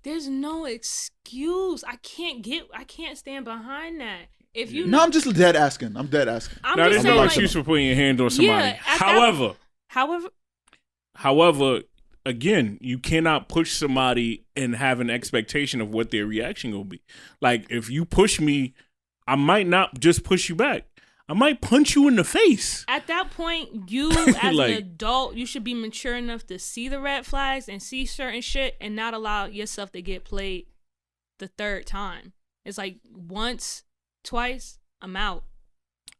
There's no excuse. I can't stand behind that. If you No, I'm just dead asking. I'm dead asking. I'm now, just there's saying, no like, excuse for putting your hand on somebody. Yeah, at that- However, again, you cannot push somebody and have an expectation of what their reaction will be. Like, if you push me, I might not just push you back. I might punch you in the face. at that point, you as Like- an adult, you should be mature enough to see the red flags and see certain shit and not allow yourself to get played the third time. It's like once, twice, I'm out.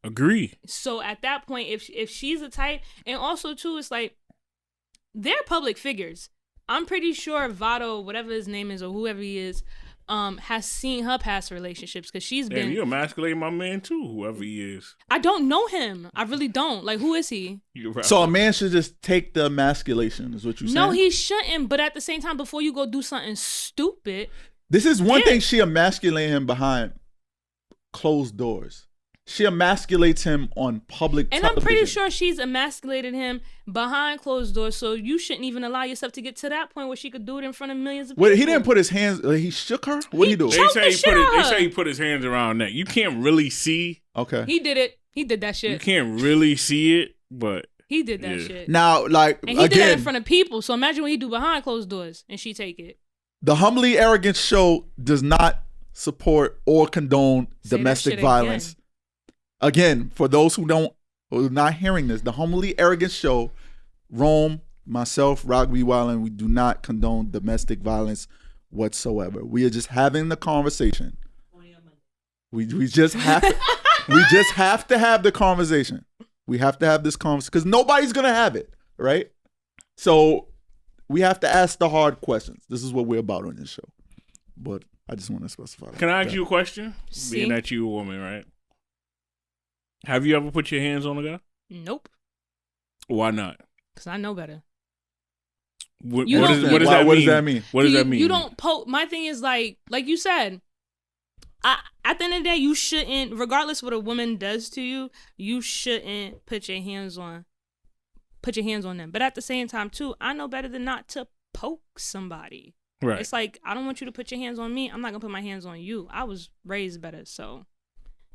Agree. So at that point, if she's a type, and also too, it's like they're public figures. I'm pretty sure Vado, whatever his name is or whoever he is, has seen her past relationships because she's Damn, been. you emasculating my man too, whoever he is. I don't know him. I really don't. Like, who is he? So a man should just take the emasculation, is what you saying? No, he shouldn't. But at the same time, before you go do something stupid, This is one Yeah. thing she emasculated him behind closed doors. She emasculates him on public and television. I'm pretty sure she's emasculated him behind closed doors. So you shouldn't even allow yourself to get to that point where she could do it in front of millions of people. Wait, he didn't put his hands. He shook her. What did he do? They Choke say the he shit put out they of say her. he put his hands around that. You can't really see. Okay. He did it. He did that You shit. can't really see it, but He did that Yeah. shit. Now, like And he did that in again, front of people. So imagine what he do behind closed doors and she take it. the Humbly Arrogant Show does not support or condone Say that domestic shit violence. Again, for those who are not hearing this, the Humbly Arrogant Show, Rome, myself, Roc Rhome, we do not condone domestic violence whatsoever. We are just having the conversation. We just have to, we just have to have the conversation. We have to have this conversation because nobody's gonna have it, right? So we have to ask the hard questions. This is what we're about on this show. But I just want to specify that. can I ask you a question? See? Being that you a woman, right? Have you ever put your hands on a guy? Nope. Why not? Because I know better. What, You what, don't- is, what does Why- that what mean? does that mean? What does you, that mean? You don't poke. My thing is like you said, at the end of the day, you shouldn't, regardless what a woman does to you, you shouldn't put your hands on them. But at the same time, too, I know better than not to poke somebody. Right. It's like, I don't want you to put your hands on me. I'm not going to put my hands on you. I was raised better. So,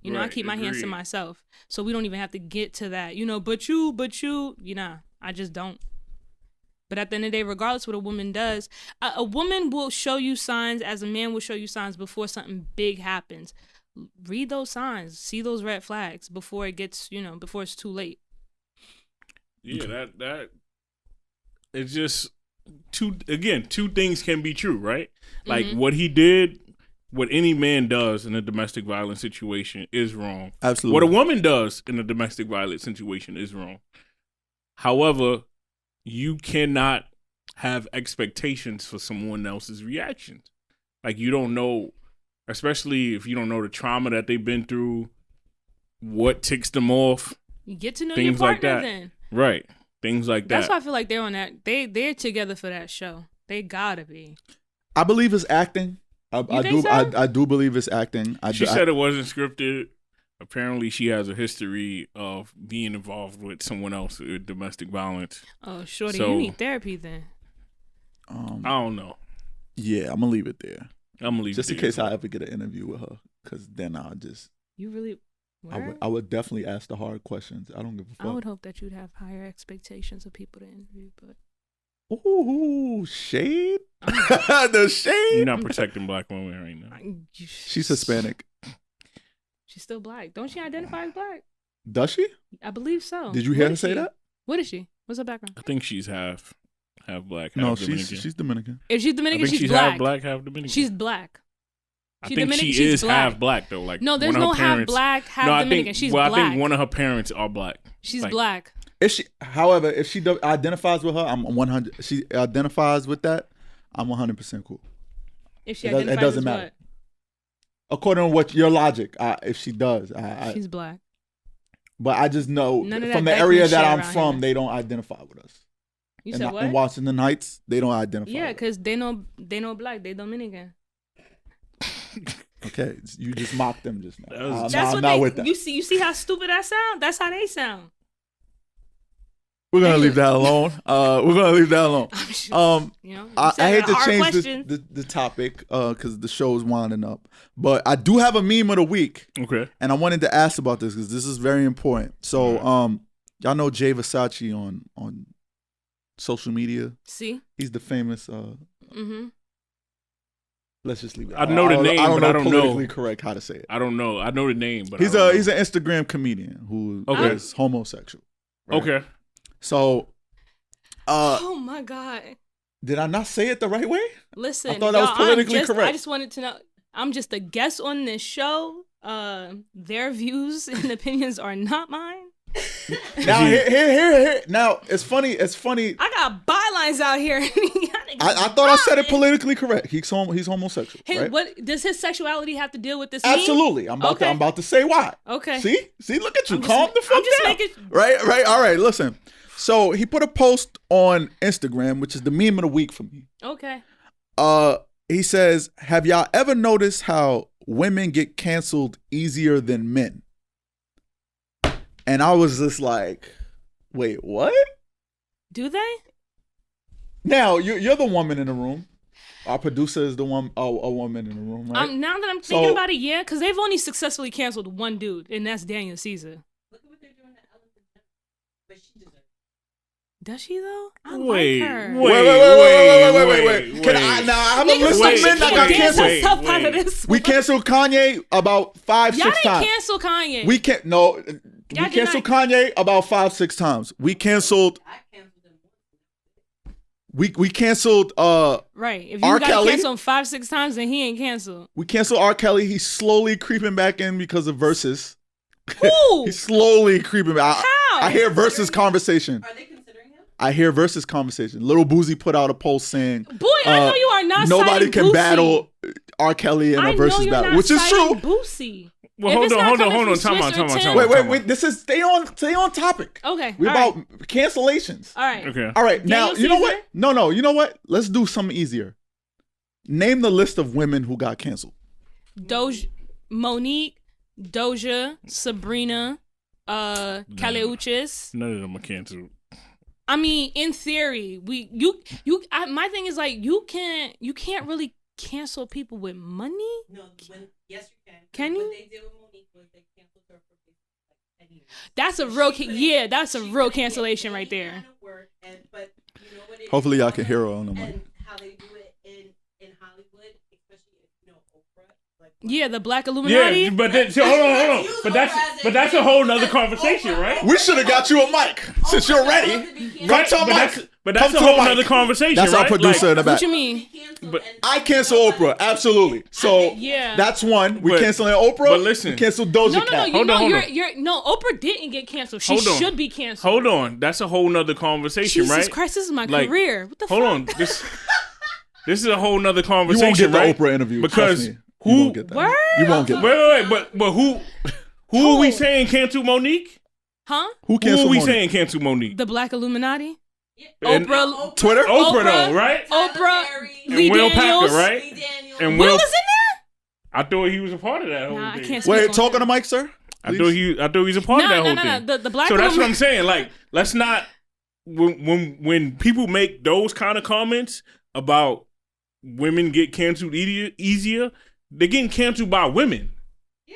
I Right, keep my hands to agreed. myself. So we don't even have to get to that, but you, I just don't. But at the end of the day, regardless what a woman does, a woman will show you signs as a man will show you signs before something big happens. Read those signs, see those red flags before it gets, before it's too late. Yeah, that it's just two things can be true, right? Like Mhm. what he did, what any man does in a domestic violence situation is wrong. Absolutely. What a woman does in a domestic violence situation is wrong. However, you cannot have expectations for someone else's reactions. Like you don't know, especially if you don't know the trauma that they've been through, what ticks them off, You get to know things your partner like that. then. Right? Things like That's that. why I feel like they're on that. They're together for that show. They gotta be. I believe it's acting. I think so? I do believe it's acting. She said it wasn't scripted. Apparently, she has a history of being involved with someone else with domestic violence. Oh, shorty, So- you need therapy then. I don't know. Yeah, I'm gonna leave it there. I'm gonna leave Just it in there. case I ever get an interview with her, because then I'll just You really. Word? I would definitely ask the hard questions. I don't give a I fuck. would hope that you'd have higher expectations of people to interview, but Ooh, shade. The shade. You're not protecting black women right now. She's Hispanic. She's still black. Don't she identify as black? Does she? I believe so. Did you hear What her is say she? that? What is she? What's her background? I think she's half black, half No, Dominican. she's Dominican. If she's I Dominican, think she's half black. black, half Dominican. She's black. I She think Dominican, she she's is black. half black though. Like No, there's one of no her half parents, black, half no, Dominican. She's I black. think one of her parents are black. She's Like, black. If she, however, if she identifies with her, I'm 100. She identifies with that, I'm 100% cool. If she It doesn't identifies as matter. what? According to what your logic, if she does, She's black. but I just know None of from that the area Beckman that shit I'm around from, here. they don't identify with us. You in, said what? In Washington Heights, they don't identify. Yeah, with us. because they know black. They Dominican. Okay, you just mocked them just now. That was- I'm not with that. You see how stupid I sound? That's how they sound. We're gonna leave that alone. We're gonna leave that alone. I'm sure, you know, you I said hate a to hard change question. the topic because the show is winding up, but I do have a meme of the week, Okay. and I wanted to ask about this because this is very important. So, y'all know Jay Versace on social media. See? He's the famous. Mm-hmm. Let's just leave it. I know the name, but I don't know. politically correct how to say it. I don't know. I know the name, but He's I don't he's know. an Instagram comedian who Okay. is homosexual. right? Okay. So, Oh my God. did I not say it the right way? Listen, I thought that was y'all, politically I correct. just wanted to know. I'm just a guest on this show. Their views and opinions are not mine. Now here. Now it's funny. I got bylines out here. I thought I said it politically correct. He's homosexual, Hey, right? what does his sexuality have to deal with this? meme? Absolutely. I'm about to say why. Okay. See, look at you. I'm just Calm the fuck I'm just down. making- Right. All right. Listen. So he put a post on Instagram, which is the meme of the week for me. Okay. He says, "Have y'all ever noticed how women get canceled easier than men?" And I was just like, "Wait, what?" Do they? Now you're the woman in the room. Our producer is the one, a woman in the room, right? Now that I'm thinking So- about it, yeah, because they've only successfully canceled one dude, and that's Daniel Caesar. Look at what they're doing to Ellen DeGeneres. But she deserves it. Does she though? I Wait, like her. Wait. Can I have a Niggas list like of she men that can't got dance canceled? herself out of this. We canceled Kanye about 5-6 Y'all didn't times. cancel Kanye. We can't. No, we Y'all did canceled not- Kanye about 5-6 times. We canceled. I canceled them once. We canceled. Right. If R. you got Kelly? canceled 5-6 times, then he ain't canceled. We canceled R. Kelly. He's slowly creeping back in because of verses. Who? He's slowly creeping back. How? I hear versus conversation. Are they considering him? I hear versus conversation. Little Boozy put out a post saying, Boy, I know you are not nobody citing can Boosie. battle R. Kelly in I a know versus you're battle, not which is true. citing Boosie. Well, If hold it's on, not hold on, coming hold on. from Time out, Swiss time or out, Tim- time out. Wait. This is stay on topic. Okay. We're all about right. cancellations. All right. Okay. All right, now Daniel you know Caesar? what? No, you know what? Let's do something easier. Name the list of women who got canceled. Monique, Doja, Sabrina, Caleuches. None of them are canceled. I mean, in theory, my thing is like you can't really cancel people with money. No, yes, you can. Can you? What they did with Monique was they canceled her for like 10 years. That's a real that's a real cancellation right there. Kind of work, but you know what it Hopefully is y'all can hear her on the mic. and how they do it in Hollywood, especially if you know Oprah. Like, Yeah, the Black Illuminati. Yeah, but then, so, hold on. But that's a whole nother conversation, right? We should have got you a mic since you're ready. Right, to the mic. but that's Come a to the whole mic. nother conversation, That's right? our producer in the back. What you mean? But- I cancel Oprah, absolutely. So Yeah. that's one. We But- canceling Oprah. but listen. we canceled Doja No, Cat. Hold on. Oprah didn't get canceled. She Hold on. should be canceled. Hold on, that's a whole nother conversation, Jesus right? Christ, this is my Like, career. What the Hold fuck? on, this is a whole nother You conversation, won't get the right? Oprah interview Because trust me. who- You won't get that. Word? You won't get that. Wait, but who are we saying cancel Monique? Huh? Who Who canceled are we Monique? saying cancel Monique? The Black Illuminati? And- Oprah. Twitter? Oprah, though, right? Oprah. And Lee Will Daniels. Packer, right? Lee Daniels. And Will Will, was in I thought he was a part of that whole Nah, I thing. can't speak Wait, on talk that. on the mic, sir. I thought he was a part of that whole thing. The Black So that's what Illuminati. I'm saying. Like, let's not when people make those kind of comments about women get canceled easier, they're getting canceled by women. Yeah.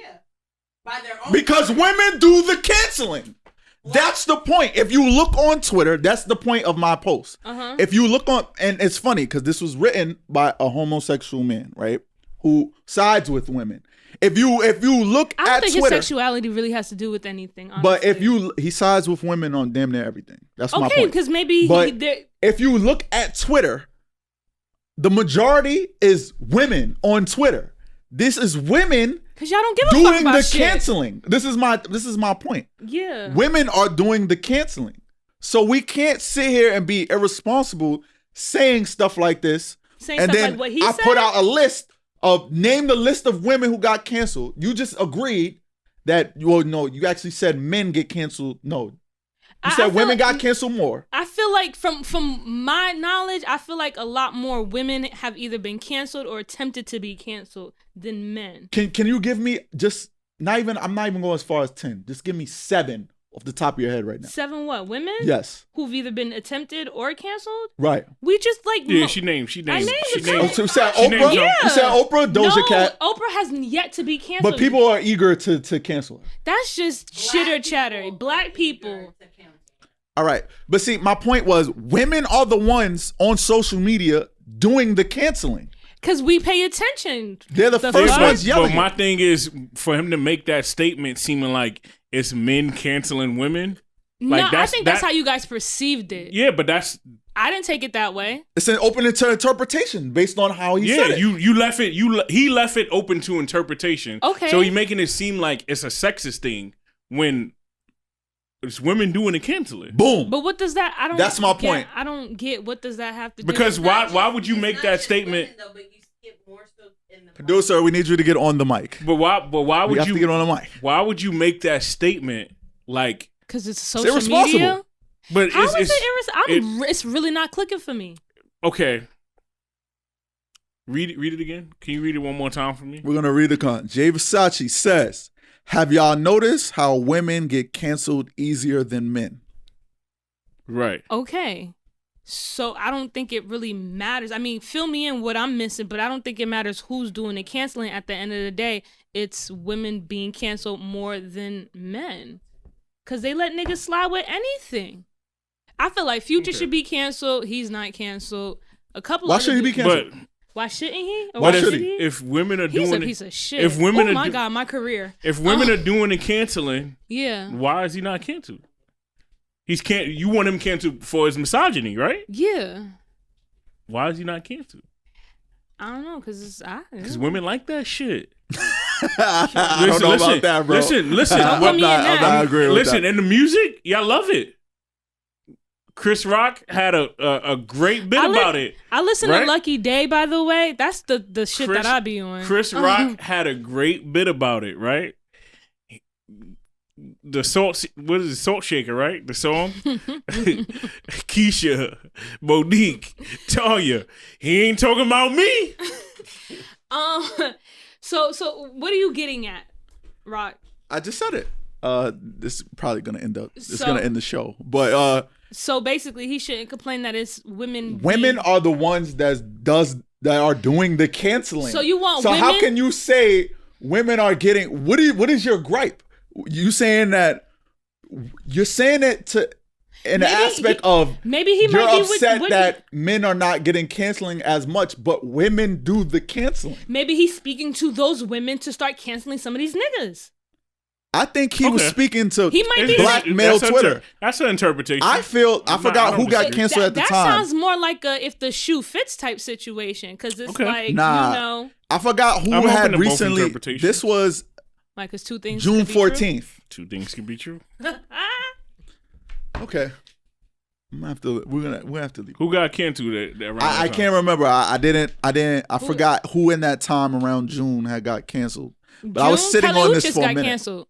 By their own. Because women do the canceling. That's the point. If you look on Twitter, that's the point of my post. Uh-huh. If you look on, and it's funny because this was written by a homosexual man, right? Who sides with women. If you look I don't at think Twitter, his sexuality really has to do with anything. Honestly. but if he sides with women on damn near everything. That's my okay, point. because maybe But if you look at Twitter, the majority is women on Twitter. This is women because y'all don't give a fuck doing about the shit. canceling. This is my point. Yeah. Women are doing the canceling. So we can't sit here and be irresponsible saying stuff like this. Saying And stuff then like what he I said. put out a list of name the list of women who got canceled. You just agreed that, well, no, you actually said men get canceled. No. You I said feel women like- got canceled more. I feel like from my knowledge, I feel like a lot more women have either been canceled or attempted to be canceled than men. Can you give me just I'm not even going as far as 10. Just give me 7 off the top of your head right now. 7 what? Women? Yes. Who've either been attempted or canceled? Right. We just like Yeah, she named. named She it. Oh, named. so you said She named Oprah? some. You said Oprah, Doja no, Cat. Oprah has yet to be canceled. But people are eager to cancel her. That's just chitter chatter. Black people. All right. But see, my point was women are the ones on social media doing the canceling. Because we pay attention. They're the first fuck? ones But yelling. my thing is for him to make that statement seeming like it's men canceling women. Like no, I think that's how you guys perceived it. Yeah, but that's I didn't take it that way. It's an open interpretation based on how he said it. you left it. He left it open to interpretation. Okay. So he making it seem like it's a sexist thing when it's women doing the canceling. Boom. But what does that? I don't. That's my get- point. I don't get what does that have to do. Because with why would you make that statement? Though, but you skip more so in the Producer, we need you to get on the mic. But why We would have to get you on the mic. why would you make that statement like? Because it's social irresponsible. media. But How is it's it it's really not clicking for me. okay. Read it again. Can you read it one more time for me? We're going to read the comment. Jay Versace says, have y'all noticed how women get canceled easier than men? Right. Okay. So I don't think it really matters. I mean, fill me in what I'm missing, but I don't think it matters who's doing the canceling. At the end of the day, it's women being canceled more than men. Because they let niggas slide with anything. I feel like Future should be canceled. He's not canceled. A couple Why other should he be dudes- canceled? But Why shouldn't he? Or Why why should should he? if women are He's doing a it, piece of shit. if women oh are my do- God, my career. if women are doing the canceling, Yeah. why is he not canceled? You want him canceled for his misogyny, right? Yeah. Why is he not canceled? I don't know, because Because women like that shit. I don't know about that, bro. Listen. Don't put I'm me in not that. agreeing with Listen, that. and the music, y'all love it. Chris Rock had a great bit about it. I listen right? to Lucky Day, by the way. That's the shit Chris- that I be on. Chris Rock had a great bit about it, right? The salt, what is it, Salt Shaker, right? The song, Keisha, Monique, Tanya. He ain't talking about me. So what are you getting at, Rock? I just said it. This is probably gonna end up. It's So- gonna end the show. But So basically, he shouldn't complain that it's women. women being- are the ones that are doing the canceling. So you want So how women- can you say women are getting? What is your gripe? You saying that? You're saying it to in the Maybe aspect he- of maybe he you're might be upset with that men are not getting canceling as much, but women do the canceling. Maybe he's speaking to those women to start canceling some of these niggas. I think he was Okay. speaking to He might be black saying- male that's Twitter. That's an interpretation. I forgot who got canceled at the that time. sounds more like a if the shoe fits type situation, because it's Okay. like Nah. you know, I forgot who I'm open had to both recently. interpretations. This was like it's two things. June could be true. 14th. Two things can be true. Okay, we're gonna have to leave. Who got canceled around that I time? can't remember. I forgot who in that time around June had got canceled. But I was June, sitting Kali on this Uchis for a got minute. canceled.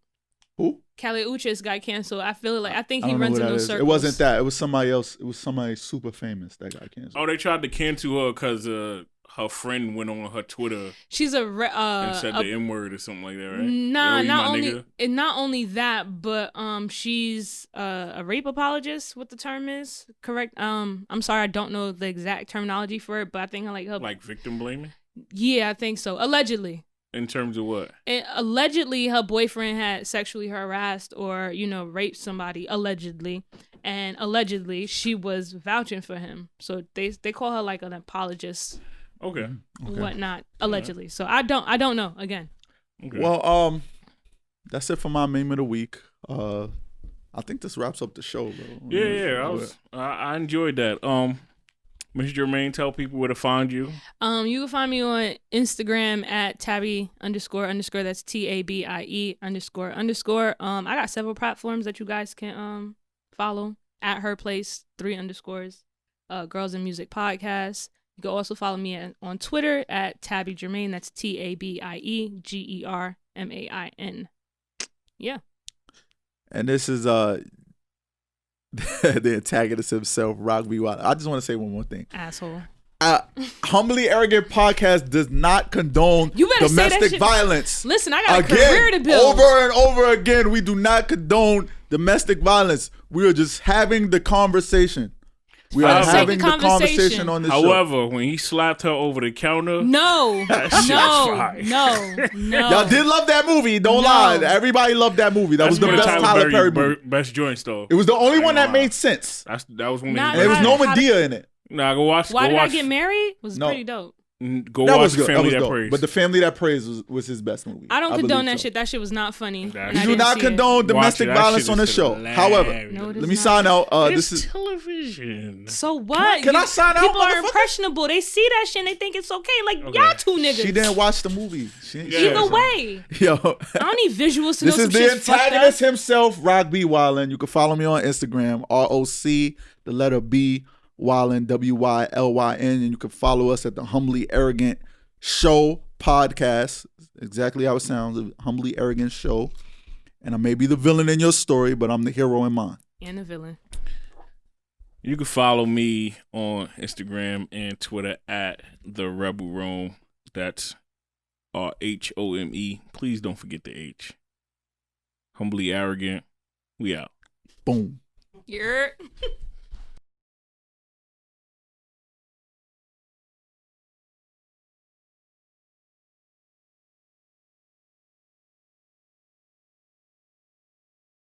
Who? Kali Uchis got canceled. I feel like I think I he don't know runs who in that those is. circles. It wasn't that. It was somebody else. It was somebody super famous that got canceled. Oh, they tried to cancel her because her friend went on her Twitter She's a and said the N word or something like that, right? Nah, Oh, you not my only nigga? and not only that, but she's a rape apologist. What the term is correct? I'm sorry, I don't know the exact terminology for it, but I think like her. Like victim blaming Yeah, I think so. Allegedly. in terms of what? Allegedly, her boyfriend had sexually harassed or raped somebody. Allegedly, and allegedly she was vouching for him. So they call her like an apologist, Okay. whatnot. Allegedly. So I don't know. Again, Okay. Well, that's it for my meme of the week. I think this wraps up the show, bro. Yeah. I enjoyed that. Ms. Germain, tell people where to find you. You can find me on Instagram at Tabie __ that's TABIE __. I got several platforms that you guys can follow at her place 3 underscores. Girls in Music Podcast. You can also follow me on Twitter at Tabie Germain. That's TABIEGERMAIN. Yeah. And this is the antagonist himself, Roc B. Wild. I just want to say one more thing. Asshole. Humbly Arrogant Podcast does not condone You better say that domestic shit. violence. Listen, I got a career to build. Over and over again, we do not condone domestic violence. We are just having the conversation. We are having the conversation on this show. However, when he slapped her over the counter, No. that shit was fire. No. Y'all did love that movie. Don't lie. Everybody loved that movie. That was the best Tyler Perry movie. Best joints though. It was the only one that made sense. That was one. Nah, And there was no Medea in it. Nah, go watch. Why go did watch, I Get Married? Was No. pretty dope. Go That watch was good. Family That was That dope. Prays. But The Family That Prays was his best movie. I don't condone believe that so. shit. That shit was not funny. That and I shit- We do didn't not see it. condone domestic Watch it. That violence shit on is this show. hilarious. However, No, it is let me not. sign out. It's This is television. So what? Can I sign out, People are motherfucker? impressionable. They see that shit and they think it's okay. Like, Okay. y'all two niggas. she didn't watch the movie. Yeah. Either way. Yo, I don't need visuals to this know is some the shit's fucked up. antagonist himself, Roc B. Wildin. You can follow me on Instagram, ROC, the letter B, Wildin, WYLYN, and you can follow us at the Humbly Arrogant Show podcast. Exactly how it sounds, the Humbly Arrogant Show. And I may be the villain in your story, but I'm the hero in mine. And the villain. You can follow me on Instagram and Twitter at the Rebel Rome. That's RHOME. Please don't forget the H. Humbly Arrogant. We out. Boom. You're